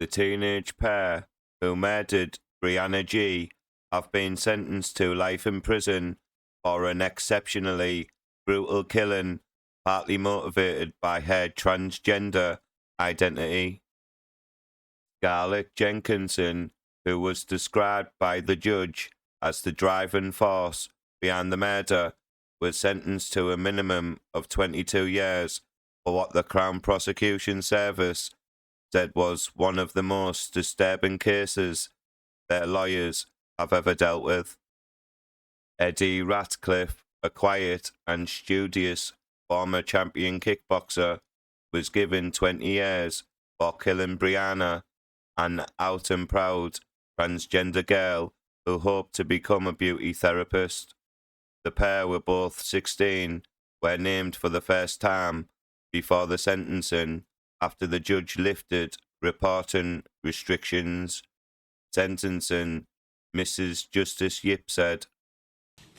The teenage pair who murdered Brianna Ghey have been sentenced to life in prison for an exceptionally brutal killing, partly motivated by her transgender identity. Scarlett Jenkinson, who was described by the judge as the driving force behind the murder, was sentenced to a minimum of 22 years for what the Crown Prosecution Service said was one of the most disturbing cases their lawyers have ever dealt with. Eddie Ratcliffe, a quiet and studious former champion kickboxer, was given 20 years for killing Brianna, an out and proud transgender girl who hoped to become a beauty therapist. The pair were both 16, were named for the first time before the sentencing after the judge lifted reporting restrictions. Sentencing, Mrs. Justice Yip said,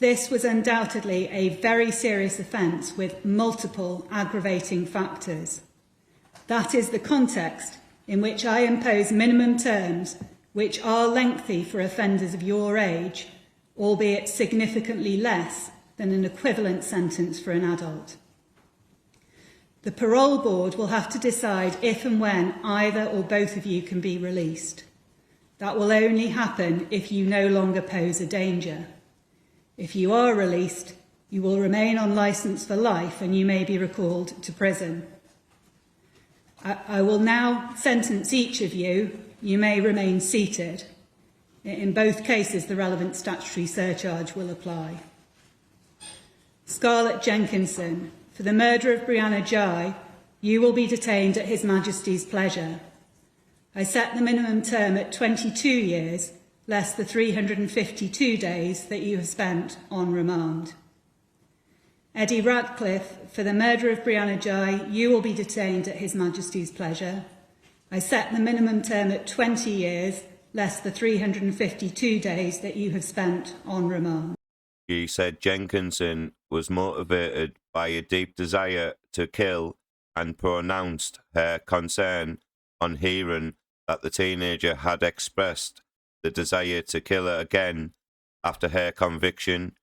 "This was undoubtedly a very serious offence with multiple aggravating factors. That is the context in which I impose minimum terms which are lengthy for offenders of your age, albeit significantly less than an equivalent sentence for an adult. The parole board will have to decide if and when either or both of you can be released. That will only happen if you no longer pose a danger. If you are released, you will remain on licence for life and you may be recalled to prison. I will now sentence each of you. You may remain seated. In both cases, the relevant statutory surcharge will apply. Scarlett Jenkinson, for the murder of Brianna Ghey, you will be detained at His Majesty's pleasure. I set the minimum term at 22 years, less the 352 days that you have spent on remand. Eddie Ratcliffe, for the murder of Brianna Ghey, you will be detained at His Majesty's pleasure. I set the minimum term at 20 years, less the 352 days that you have spent on remand. She said Jenkinson was motivated by a deep desire to kill and pronounced her concern on hearing that the teenager had expressed the desire to kill her again after her conviction.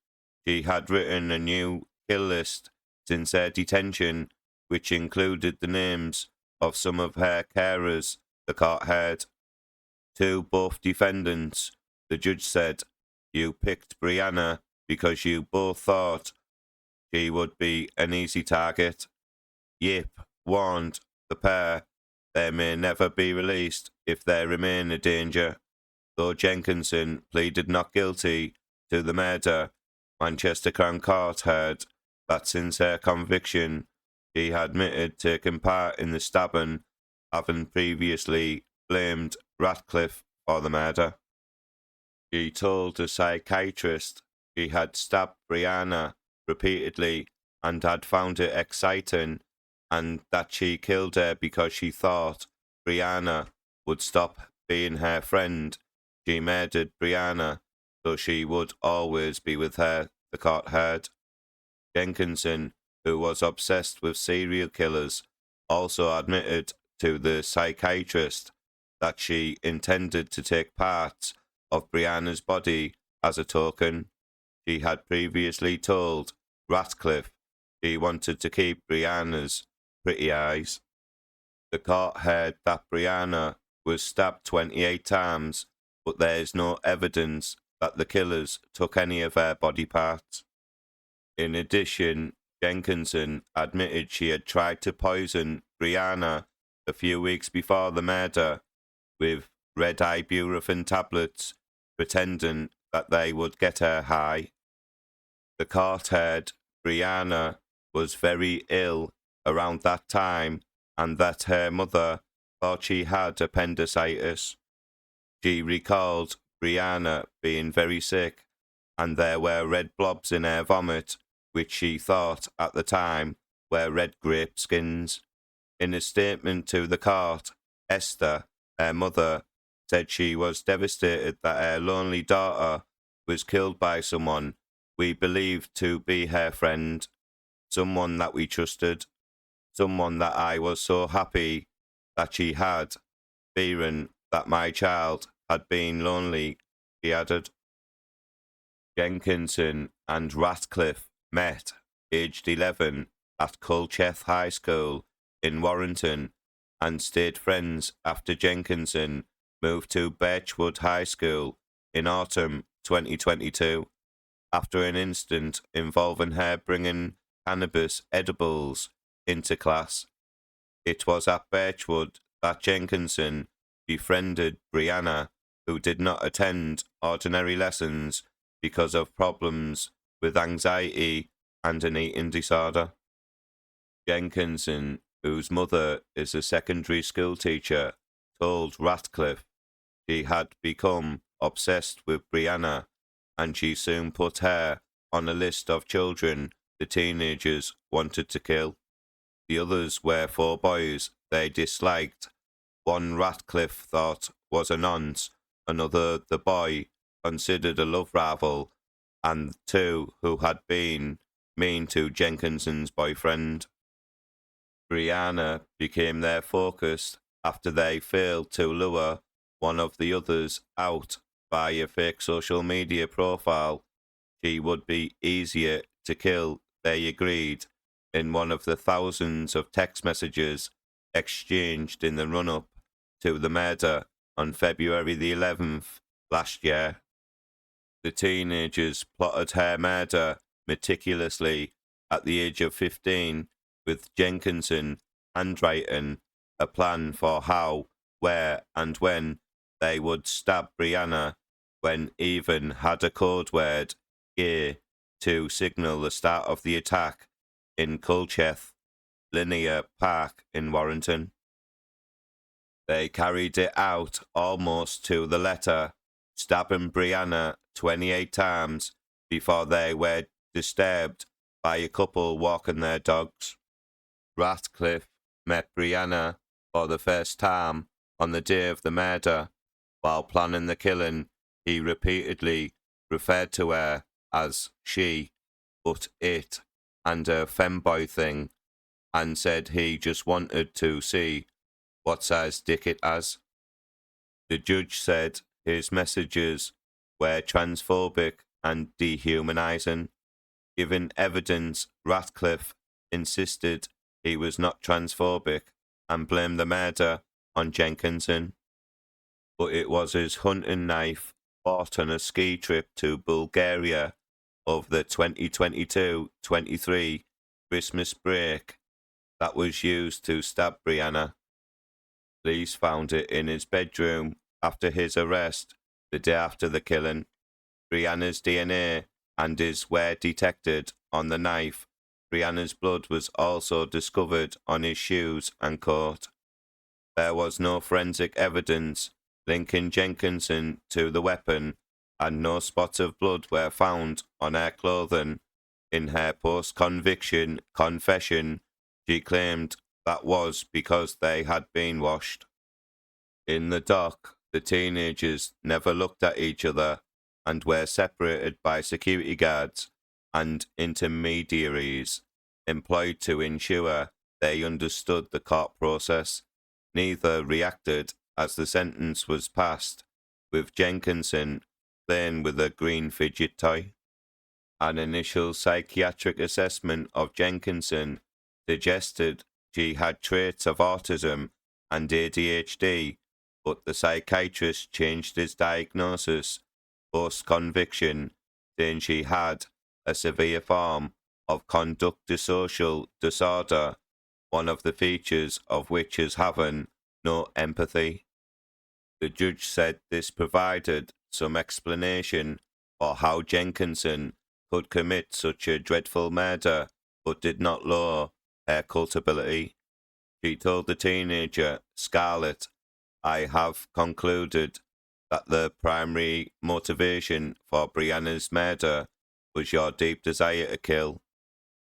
She had written a new kill list since her detention, which included the names of some of her carers the court heard. To both defendants, the judge said, "You picked Brianna because you both thought she would be an easy target." Yip warned the pair they may never be released if they remain a danger. Though Jenkinson pleaded not guilty to the murder, Manchester Crown Court heard that since her conviction, she had admitted taking part in the stabbing, having previously blamed Ratcliffe for the murder. She told a psychiatrist she had stabbed Brianna repeatedly and had found it exciting, and that she killed her because she thought Brianna would stop being her friend. She murdered Brianna so she would always be with her, the court heard. Jenkinson, who was obsessed with serial killers, also admitted to the psychiatrist that she intended to take parts of Brianna's body as a token. She had previously told Ratcliffe she wanted to keep Brianna's pretty eyes. The court heard that Brianna was stabbed 28 times, but there is no evidence that the killers took any of her body parts. In addition, Jenkinson admitted she had tried to poison Brianna a few weeks before the murder with red ibuprofen tablets, pretending that they would get her high. The court heard Brianna was very ill around that time and that her mother thought she had appendicitis. She recalled Brianna being very sick and there were red blobs in her vomit, which she thought at the time were red grape skins. In a statement to the court, Esther, her mother, said she was devastated that her lonely daughter was killed by someone we believed to be her friend, someone that we trusted, someone that I was so happy that she had fearing that my child had been lonely, she added. Jenkinson and Ratcliffe met, aged 11, at Culcheth High School in Warrington and stayed friends after Jenkinson moved to Birchwood High School in autumn 2022 after an incident involving her bringing cannabis edibles into class. It was at Birchwood that Jenkinson befriended Brianna, who did not attend ordinary lessons because of problems with anxiety and an eating disorder. Jenkinson, whose mother is a secondary school teacher, told Ratcliffe she had become obsessed with Brianna and she soon put her on a list of children the teenagers wanted to kill. The others were 4 boys they disliked. One Ratcliffe thought was a nonce, another the boy considered a love rival, and 2 who had been mean to Jenkinson's boyfriend. Brianna became their focus after they failed to lure one of the others out by a fake social media profile. She would be easier to kill, they agreed, in one of the thousands of text messages exchanged in the run-up to the murder on February the 11th last year. The teenagers plotted her murder meticulously at the age of 15, with Jenkinson handwriting a plan for how, where and when they would stab Brianna, when even had a code word, Ghey, to signal the start of the attack in Culcheth Linear Park in Warrington. They carried it out almost to the letter, stabbing Brianna 28 times before they were disturbed by a couple walking their dogs. Ratcliffe met Brianna for the first time on the day of the murder. While planning the killing, he repeatedly referred to her as she, but it, and a femboy thing, and said he just wanted to see what size dick it has. The judge said his messages were transphobic and dehumanizing. Given evidence, Ratcliffe insisted he was not transphobic and blamed the murder on Jenkinson. But it was his hunting knife bought on a ski trip to Bulgaria over the 2022-23 Christmas break that was used to stab Brianna. Police found it in his bedroom after his arrest the day after the killing. Brianna's DNA and his were detected on the knife. Brianna's blood was also discovered on his shoes and coat. There was no forensic evidence linking Jenkinson to the weapon, and no spots of blood were found on her clothing. In her post-conviction confession, she claimed that was because they had been washed. In the dock, the teenagers never looked at each other and were separated by security guards and intermediaries employed to ensure they understood the court process. Neither reacted as the sentence was passed, with Jenkinson playing with a green fidget toy. An initial psychiatric assessment of Jenkinson suggested she had traits of autism and ADHD, but the psychiatrist changed his diagnosis post-conviction, saying she had a severe form of conduct dissocial disorder, one of the features of which is having no empathy. The judge said this provided some explanation for how Jenkinson could commit such a dreadful murder, but did not lower her culpability. She told the teenager, Scarlett, "I have concluded that the primary motivation for Brianna's murder was your deep desire to kill.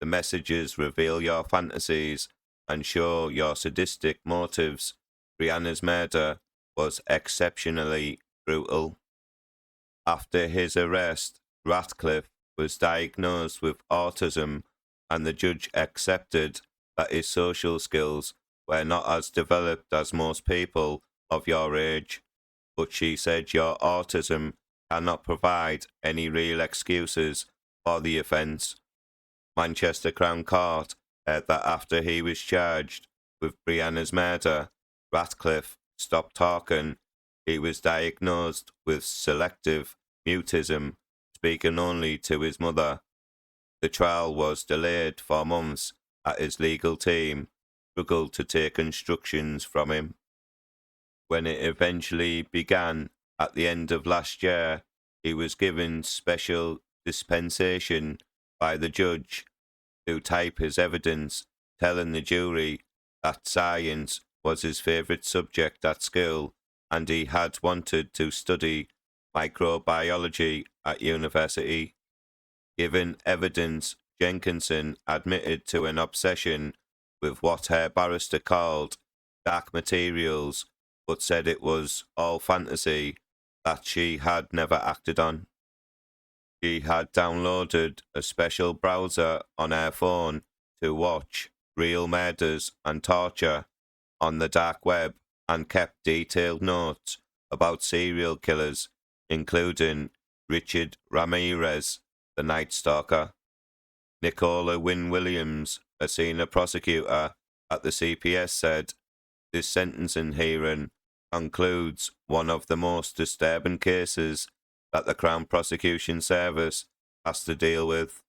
The messages reveal your fantasies and show your sadistic motives. Brianna's murder was exceptionally brutal." After his arrest, Ratcliffe was diagnosed with autism, and the judge accepted that his social skills were not as developed as most people of your age, but she said your autism cannot provide any real excuses for the offence. Manchester Crown Court heard that after he was charged with Brianna's murder, Ratcliffe stopped talking. He was diagnosed with selective mutism, speaking only to his mother. The trial was delayed for months as his legal team struggled to take instructions from him. When it eventually began at the end of last year, he was given special dispensation by the judge to type his evidence, telling the jury that science was his favourite subject at school and he had wanted to study microbiology at university. Given evidence, Jenkinson admitted to an obsession with what her barrister called dark materials, but said it was all fantasy that she had never acted on. She had downloaded a special browser on her phone to watch real murders and torture on the dark web and kept detailed notes about serial killers, including Richard Ramirez, the Night Stalker. Nicola Wynne Williams, a senior prosecutor at the CPS, said, "This sentencing hearing concludes one of the most disturbing cases that the Crown Prosecution Service has to deal with."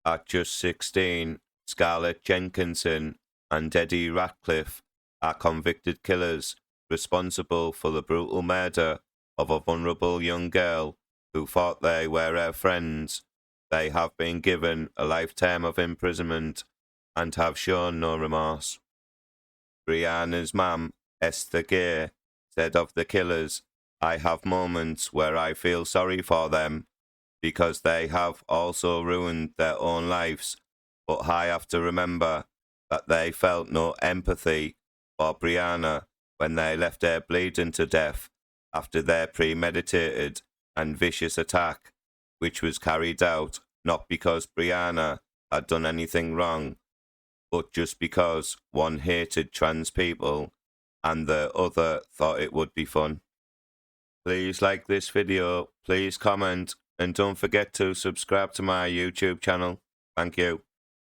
At just 16, Scarlett Jenkinson and Eddie Ratcliffe are convicted killers responsible for the brutal murder of a vulnerable young girl who thought they were her friends. They have been given a life term of imprisonment and have shown no remorse. Brianna's mum, Esther Ghey, said of the killers, "I have moments where I feel sorry for them because they have also ruined their own lives, but I have to remember that they felt no empathy for Brianna when they left her bleeding to death after their premeditated and vicious attack, which was carried out not because Brianna had done anything wrong, but just because one hated trans people and the other thought it would be fun." Please like this video, please comment, and don't forget to subscribe to my YouTube channel. Thank you.